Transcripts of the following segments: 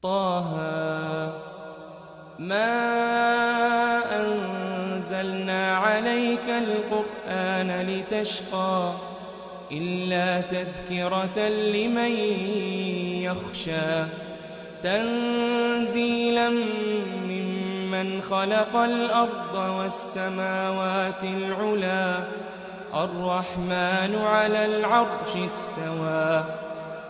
طه ما أنزلنا عليك القرآن لتشقى إلا تذكرة لمن يخشى تنزيلا ممن خلق الأرض والسماوات العلى الرحمن على العرش استوى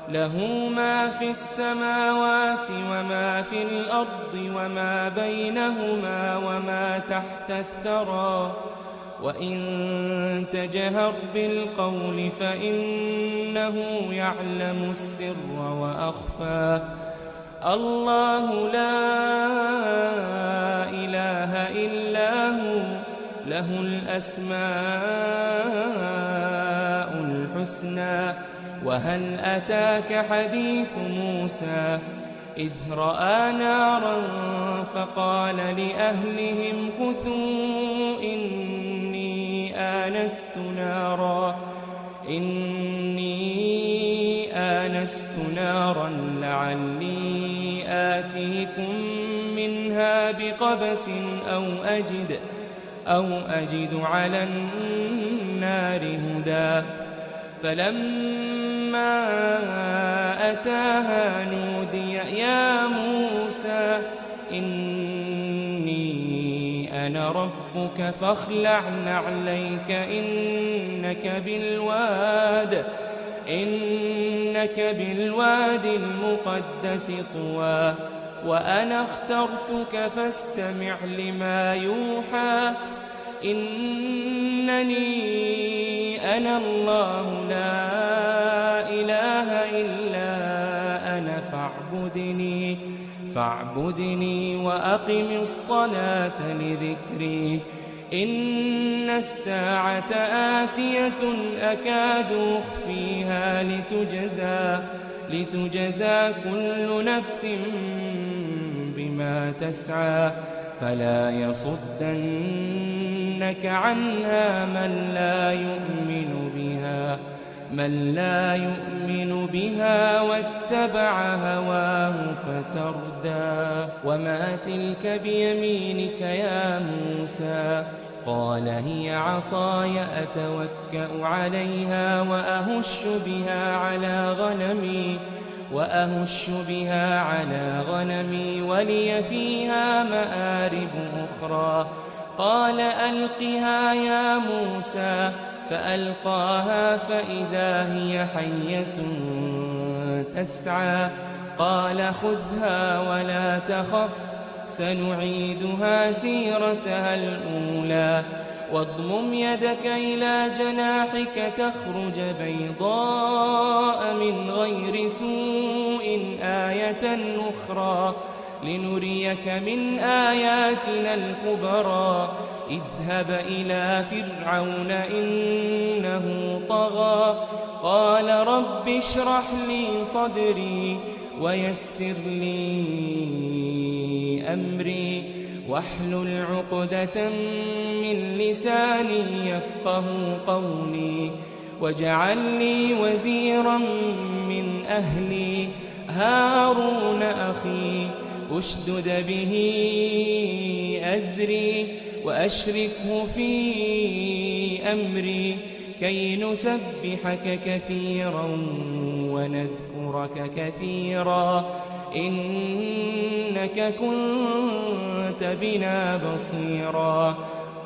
له ما في السماوات وما في الأرض وما بينهما وما تحت الثرى وإن تجهر بالقول فإنه يعلم السر وأخفى الله لا إله إلا هو له الأسماء الحسنى وهل أتاك حديث موسى إذ رأى نارا فقال لأهلهم كثوا إني آنست نارا لعلي آتيكم منها بقبس أو أجد على النار هدى فلما أتاها نودي يا موسى إني أنا ربك فاخلع نعليك إنك بالواد المقدس طوى وأنا اخترتك فاستمع لما يوحى إنني أنا الله لا إله إلا أنا فاعبدني وأقم الصلاة لذكري إن الساعة آتية أكاد أخفيها لتجزى كل نفس بما تسعى فلا يصدنك عنها من لا يؤمن بها واتبع هواه فتردى وما تلك بيمينك يا موسى قال هي عصاي أتوكأ عليها وأهش بها على غنمي ولي فيها مآرب أخرى قال ألقها يا موسى فألقاها فإذا هي حية تسعى قال خذها ولا تخف سنعيدها سيرتها الأولى واضمم يدك إلى جناحك تخرج بيضاء من غير سوء آية أخرى لنريك من آياتنا الكبرى اذهب إلى فرعون إنه طغى قال رب اشرح لي صدري ويسر لي أمري واحلل عقدة من لساني يفقه قولي واجعل لي وزيرا من أهلي هارون أخي أشدد به أزري وأشركه في أمري كي نسبحك كثيرا ونذكرك كثيرا إنك كنت بنا بصيرا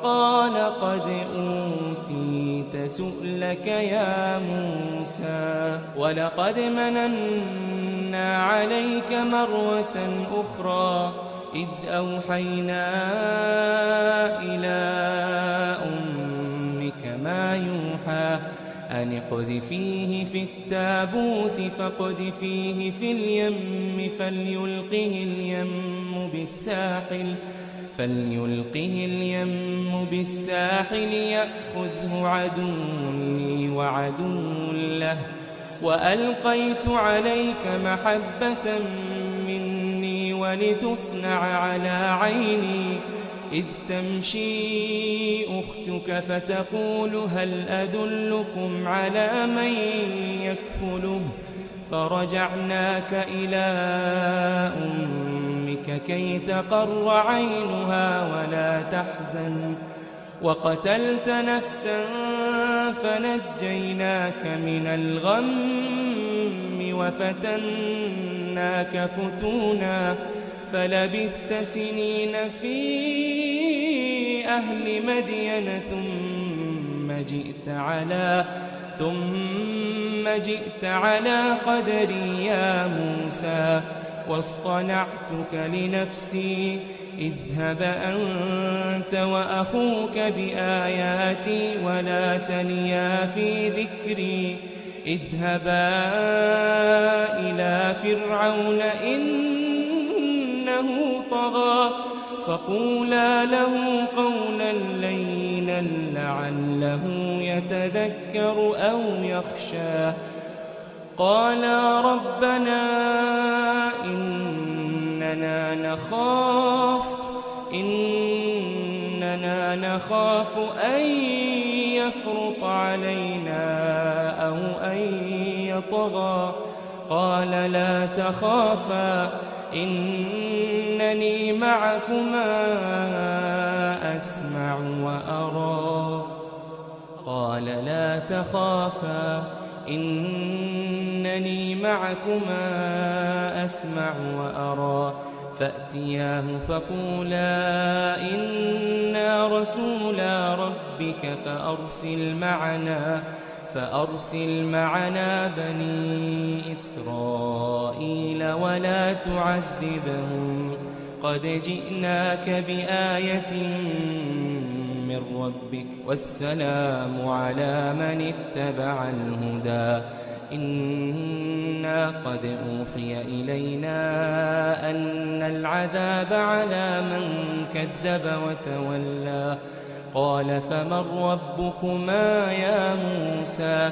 قال قد أوتيت سؤلك يا موسى ولقد مننا عليك مرة أخرى إذ أوحينا إلى أمك ما يوحى أن اقذفيه في التابوت فاقذفيه في اليم فليلقه اليم بالساحل يأخذه عدو لي وعدو له وألقيت عليك محبة مني ولتصنع على عيني إذ تمشي أختك فتقول هل أدلكم على من يكفله فرجعناك إلى أمك كي تقر عينها ولا تحزن وقتلت نفسا فنجيناك من الغم وفتناك فتونا فلبثت سنين في أهل مدين ثم جئت على قدري يا موسى واصطنعتك لنفسي اذهب أنت وأخوك بآياتي ولا تنيا في ذكري اذهبا إلى فرعون إنه طغى فقولا له قولا لينا لعله يتذكر أو يخشى قالا ربنا إننا نخاف أن يفرط علينا أو أن يطغى قال لا تخافا إنني معكما أسمع وأرى قال لا تخافا إنني معكما أسمع وأرى فأتياه فقولا إنا رسولا ربك فأرسل معنا بني إسرائيل ولا تعذبهم قد جئناك بآية من ربك والسلام على من اتبع الهدى إنا قد أوحي إلينا أن العذاب على من كذب وتولى قال فمن ربكما يا موسى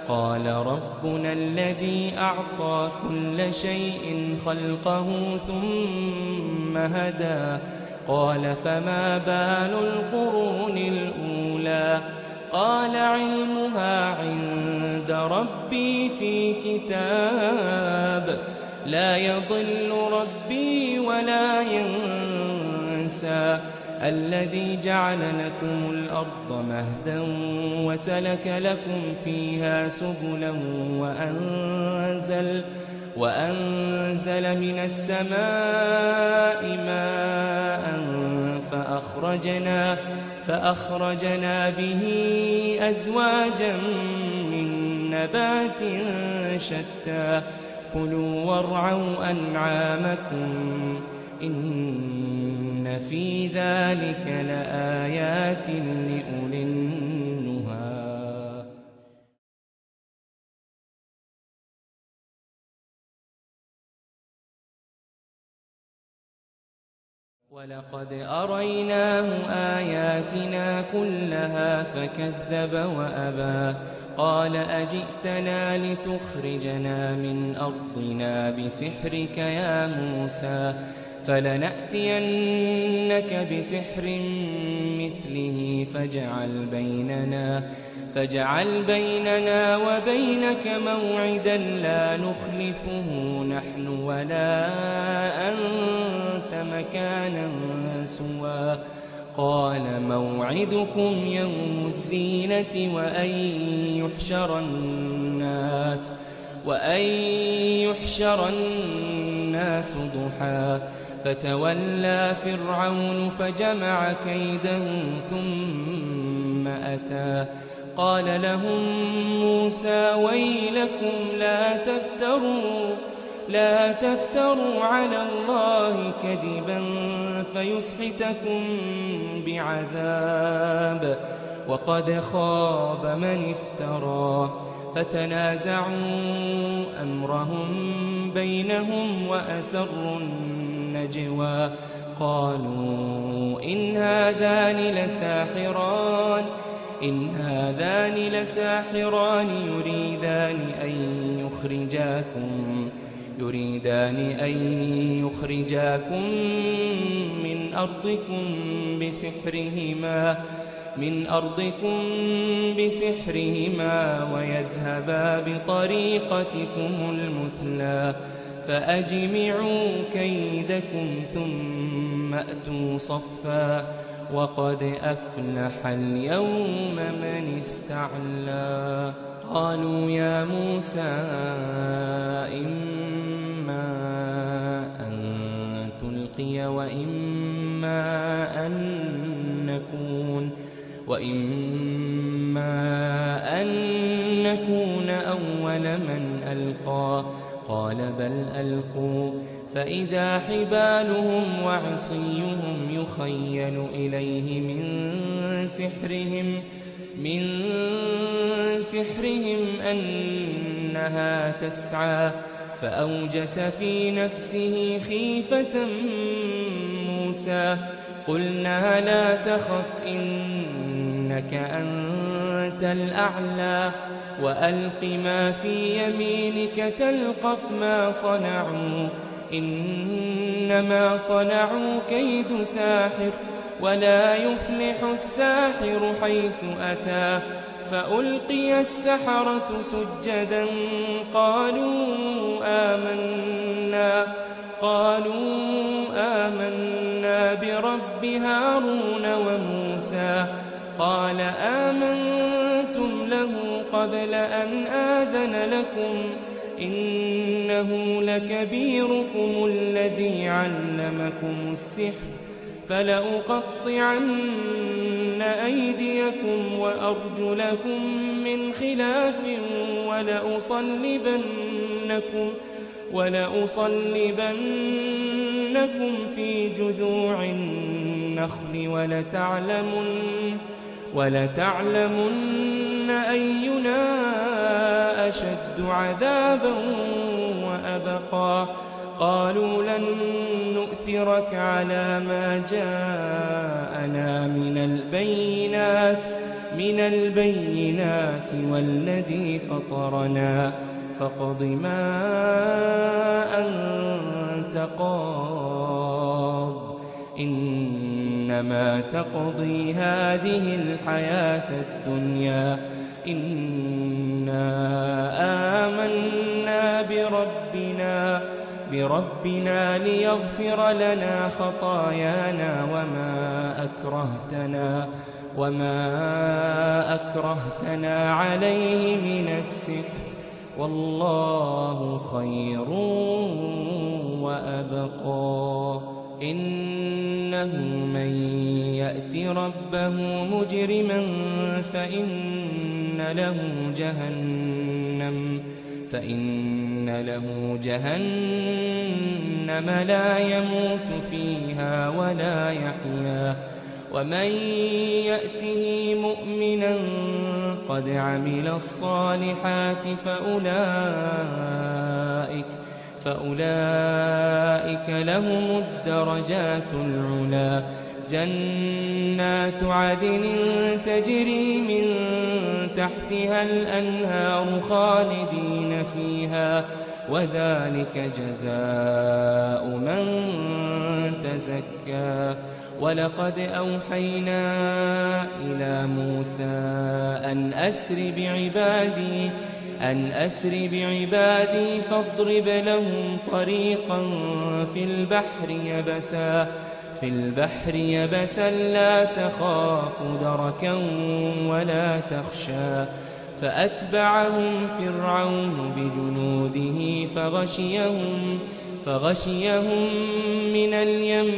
قال ربنا الذي أعطى كل شيء خلقه ثم هدى قال فما بال القرون الأولى قال علمها عند ربي في كتاب لا يضل ربي ولا ينسى الذي جعل لكم الأرض مهدا وسلك لكم فيها سبلا وأنزل من السماء ماء فأخرجنا به أزواجا من نبات شتى كلوا وارعوا أنعامكم إن في ذلك لآيات لأولي النهى ولقد أريناه آياتنا كلها فكذب وأبى قال أجئتنا لتخرجنا من أرضنا بسحرك يا موسى فلنأتينك بسحر مثله فاجعل بيننا وبينك موعدا لا نخلفه نحن ولا أنت مكانا سوى قال موعدكم يوم الزينة وأن يحشر الناس ضحى فتولى فرعون فجمع كيده ثم أتى قال لهم موسى ويلكم لا تفتروا على الله كذبا فيسحتكم بعذاب وقد خاب من افترى فتنازعوا أمرهم بينهم وأسروا النجوى قالوا إن هذان لساحران يريدان أن يخرجاكم من أرضكم بسحرهما من أرضكم بسحرهما ويذهبا بطريقتكم المثلى فأجمعوا كيدكم ثم أتوا صفا وقد أفلح اليوم من استعلى. قالوا يا موسى إما أن تلقي وإما أن نكون أول من ألقى. قال بل ألقوا فإذا حبالهم وعصيهم يخيل إليه من سحرهم أنها تسعى فأوجس في نفسه خيفة موسى. قلنا لا تخف إنك أنت الأعلى وألق ما في يمينك تلقف ما صنعوا إنما صنعوا كيد ساحر ولا يفلح الساحر حيث أتى. فألقي السحرة سجدا قالوا آمنا برب هارون وموسى. قال آمنتم له قبل أن آذن لكم إنه لكبيركم الذي علمكم السحر فلأقطعن أيديكم وأرجلكم من خلاف ولأصلبنكم في جذوع النخل ولتعلمن أينا أشد عذابا وأبقى. قالوا لن نؤثرك على ما جاءنا من البينات والذي فطرنا فاقض ما أنت قاض إنما تقضي هذه الحياة الدنيا إنا آمنا بربنا ليغفر لنا خطايانا وما أكرهتنا عليه من السحر والله خير وأبقى. إنه من يأت ربه مجرما فإن له جهنم لا يموت فيها ولا يحيا. ومن يأته مؤمنا قد عمل الصالحات فأولئك لهم الدرجات العلى. جنات عدن تجري من تحتها الأنهار خالدين فيها وذلك جزاء من تزكى. ولقد أوحينا إلى موسى أن أسر بعبادي فاضرب لهم طريقا في البحر يبسا لا تخاف دركا ولا تخشى. فأتبعهم فرعون بجنوده فغشيهم من اليم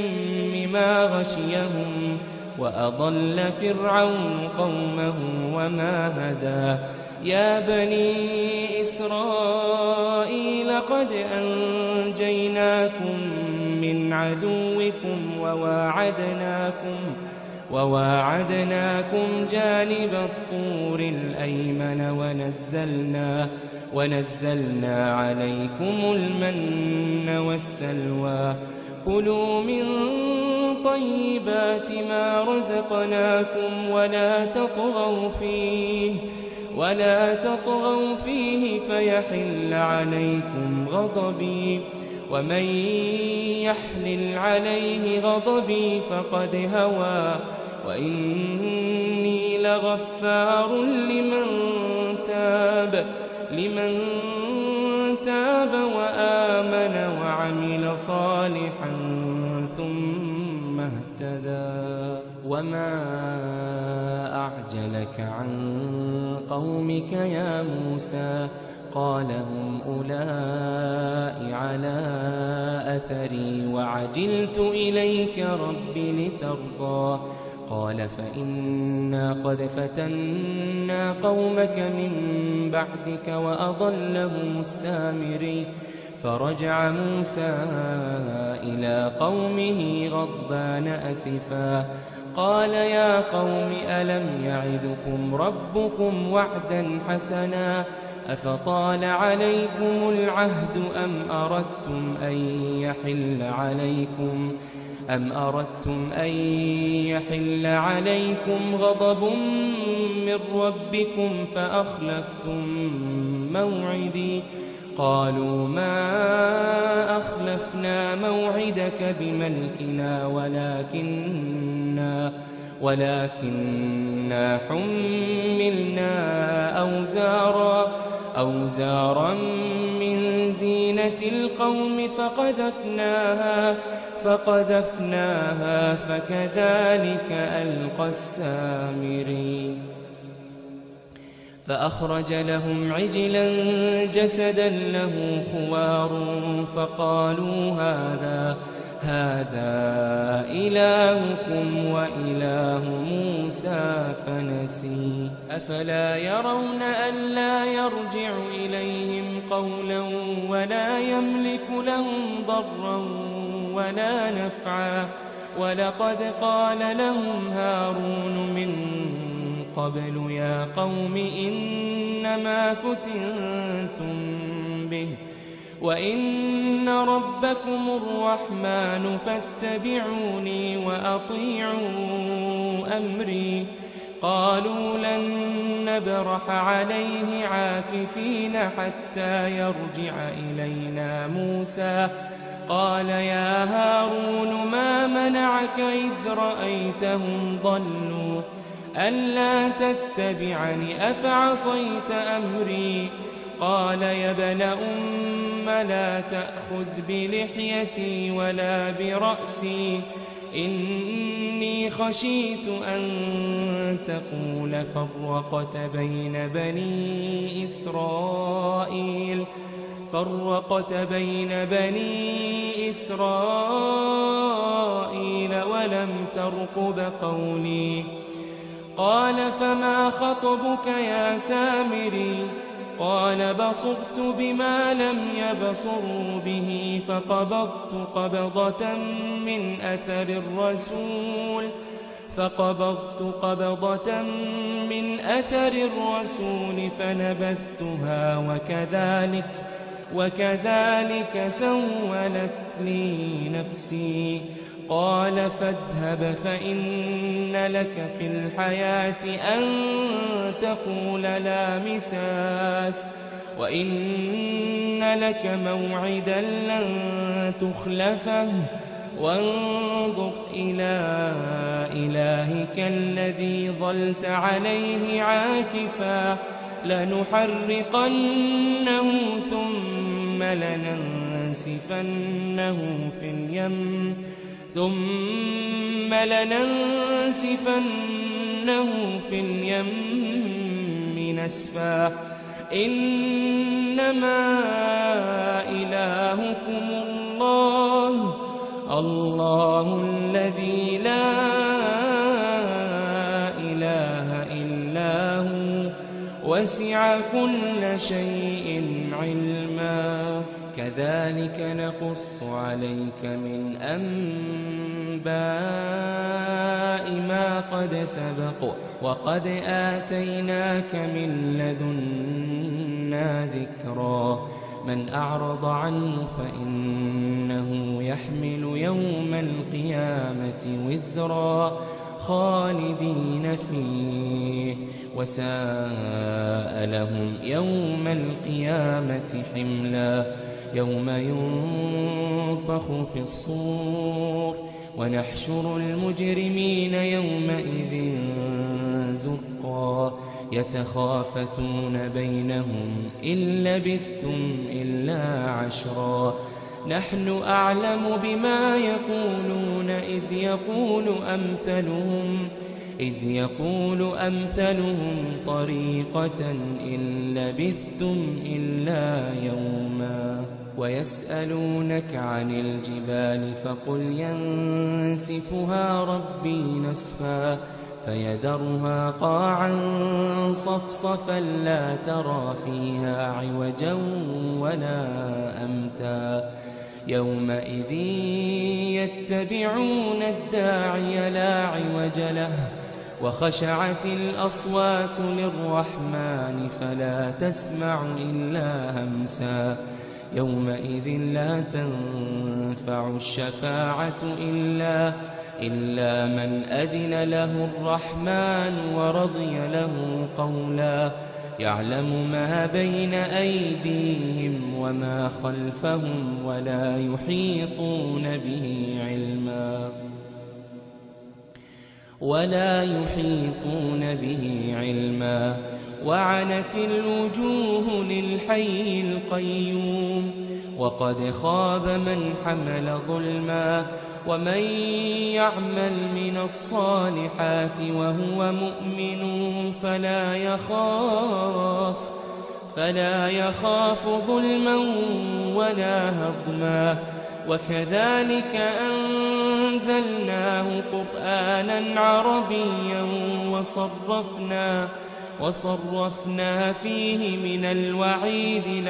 ما غشيهم وأضل فرعون قومه وما هدى. يا بني إسرائيل قد أنجيناكم من عدوكم وواعدناكم جانب الطور الأيمن ونزلنا عليكم المن والسلوى. كلوا من طيبات ما رزقناكم ولا تطغوا فيه فيحل عليكم غضبي ومن يحلل عليه غضبي فقد هوى وإني لغفار لمن تاب وآمن وعمل صالحا ثم اهتدى وما أعجلك عن قومك يا موسى قال هم أولئك على أثري وعجلت إليك رب لترضى قال فإنا قد فتنا قومك من بعدك وأضلهم السامري فرجع موسى إلى قومه غضبان أسفا قال يا قوم ألم يعدكم ربكم وعدا حسنا أفطال عليكم العهد أم أردتم أن يحل عليكم غضب من ربكم فأخلفتم موعدي قالوا ما أخلفنا موعدك بملكنا ولكننا حملنا أوزارا من زينة القوم فقذفناها فكذلك ألقى السامري فأخرج لهم عجلا جسدا له خوار فقالوا هذا إلهكم وإله موسى فنسي أفلا يرون ألا يرجع إليهم قولا ولا يملك لهم ضرا ولا نفعا ولقد قال لهم هارون من قبل يا قوم إنما فتنتم به وإن ربكم الرحمن فاتبعوني وأطيعوا أمري قالوا لن نبرح عليه عاكفين حتى يرجع إلينا موسى قال يا هارون ما منعك إذ رأيتهم ضلوا ألا تتبعني أفعصيت أمري قال يا ابن أم لا تأخذ بلحيتي ولا برأسي إني خشيت أن تقول فرقت بين بني إسرائيل ولم ترقب قولي قال فما خطبك يا سامري قال بصرت بما لم يبصروا به فقبضت قبضة من أثر الرسول فنبذتها وكذلك سولت لي نفسي قال فاذهب فإن لك في الحياة أن تقول لا مساس وإن لك موعدا لن تخلفه وانظر إلى إلهك الذي ظلت عليه عاكفا لنحرقنه ثم لننسفنه في اليم نسفا إنما إلهكم الله الذي لا إله إلا هو وسع كل شيء علما كذلك نقص عليك من أنباء ما قد سبق وقد آتيناك من لدنا ذكرا من أعرض عنه فإنه يحمل يوم القيامة وزرا خالدين فيه وساء لهم يوم القيامة حملا يوم ينفخ في الصور ونحشر المجرمين يومئذ زرقا يتخافتون بينهم إن لبثتم إلا عشرا نحن أعلم بما يقولون إذ يقول أمثلهم طريقة إن لبثتم إلا يوما ويسألونك عن الجبال فقل ينسفها ربي نسفا فيذرها قاعا صفصفا لا ترى فيها عوجا ولا أمتا يومئذ يتبعون الداعي لا عوج له وخشعت الأصوات للرحمن فلا تسمع إلا همسا يومئذ لا تنفع الشفاعة إلا من أذن له الرحمن ورضي له قولا يعلم ما بين أيديهم وما خلفهم ولا يحيطون به علما وعنت الوجوه للحي القيوم وقد خاب من حمل ظلما ومن يعمل من الصالحات وهو مؤمن فلا يخاف ظلما ولا هضما وكذلك أنزلناه قرآنا عربيا وصرفنا فيه من الوعيد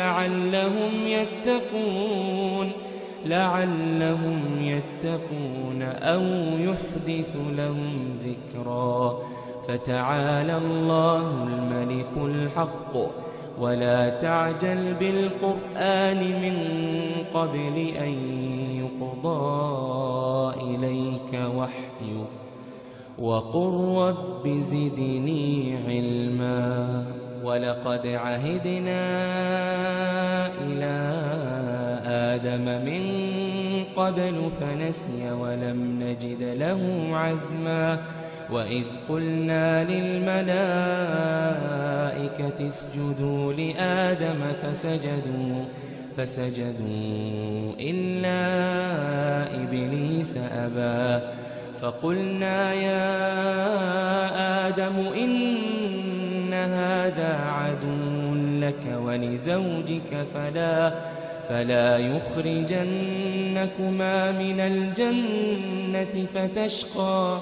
لعلهم يتقون أو يحدث لهم ذكرا فتعالى الله الملك الحق ولا تعجل بالقرآن من قبل أن يقضى إليك وحيه وقل رب زدني علما ولقد عهدنا إلى آدم من قبل فنسي ولم نجد له عزما وإذ قلنا للملائكة اسجدوا لآدم فسجدوا إلا إبليس أبى فقلنا يا آدم إن هذا عدو لك ولزوجك فلا يخرجنكما من الجنة فتشقى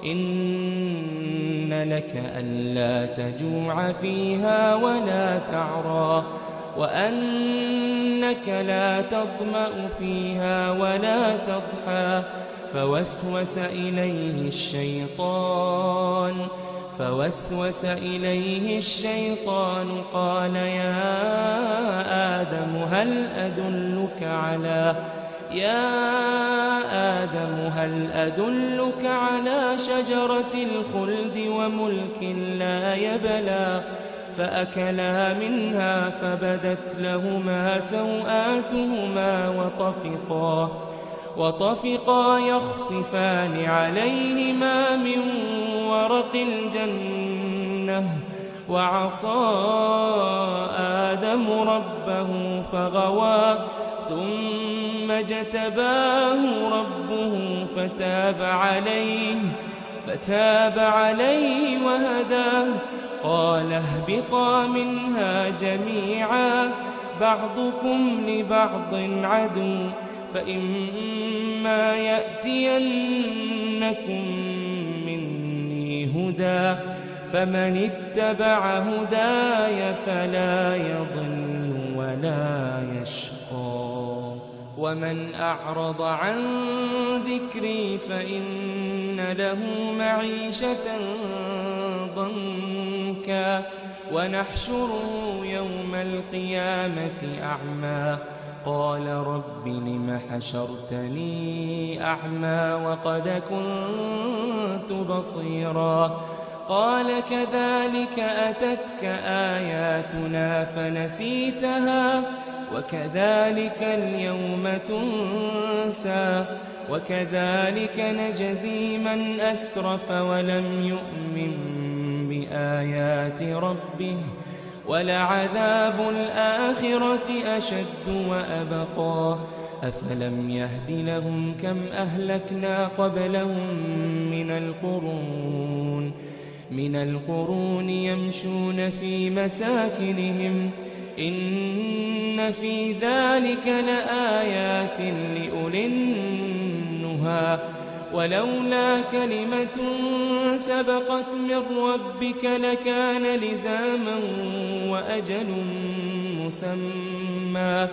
إن لك ألا تجوع فيها ولا تعرى وأنك لا تظمأ فيها ولا تضحى فوسوس إليه الشيطان قال يا آدم هل أدلك على شجرة الخلد وملك لا يبلى فأكلا منها فبدت لهما سوآتهما وطفقا يخصفان عليهما من ورق الجنة وعصى آدم ربه فغوى ثم اجتباه ربه فتاب عليه وهداه قال اهبطا منها جميعا بعضكم لبعض عدو فإما يأتينكم مني هدى فمن اتبع هداي فلا يضل ولا يشقى ومن أعرض عن ذكري فإن له معيشة ضنكا ونحشره يوم القيامة أعمى قال رب لم حشرتني أعمى وقد كنت بصيرا قال كذلك أتتك آياتنا فنسيتها وكذلك اليوم تنسى وكذلك نجزي من أسرف ولم يؤمن بآيات ربه ولعذاب الآخرة أشد وأبقى أفلم يهد لهم كم أهلكنا قبلهم من القرون يمشون في مساكنهم إن في ذلك لآيات لأولي النهى ولولا كلمة سبقت من ربك لكان لزاما وأجل مسمى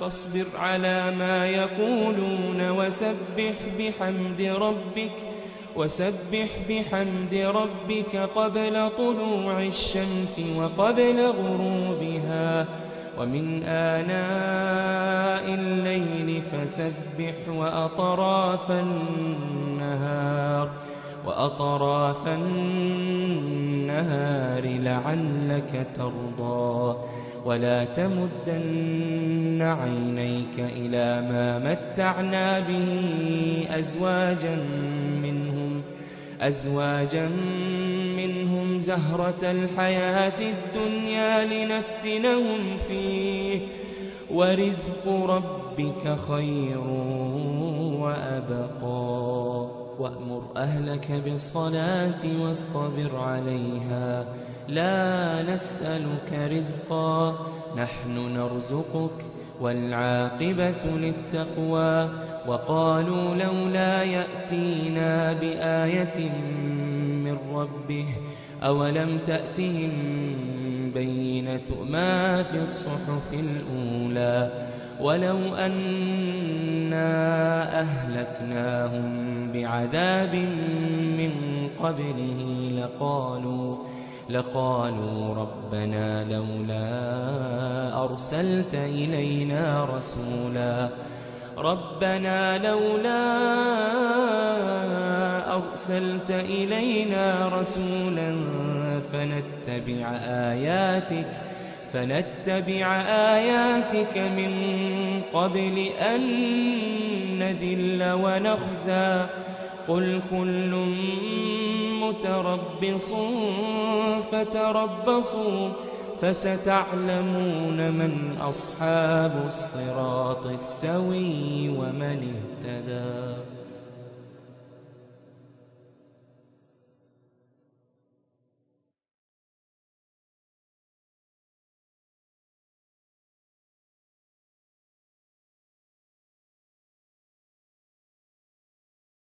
فاصبر على ما يقولون وسبح بحمد ربك قبل طلوع الشمس وقبل غروبها ومن آناء الليل فسبح وأطراف النهار لعلك ترضى ولا تمدن عينيك إلى ما متعنا به أزواجا منهم زهرة الحياة الدنيا لنفتنهم فيه ورزق ربك خير وأبقى وأمر أهلك بالصلاة واصطبر عليها لا نسألك رزقا نحن نرزقك والعاقبة للتقوى وقالوا لولا يأتينا بآية من ربه أولم تأتهم بينة ما في الصحف الأولى ولو أنا أهلكناهم بعذاب من قبله لقالوا ربنا لولا أرسلت إلينا رسولا فنتبع آياتك من قبل أن نذل ونخزى قل كل متربص فتربصوا فستعلمون من أصحاب الصراط السوي ومن اهتدى.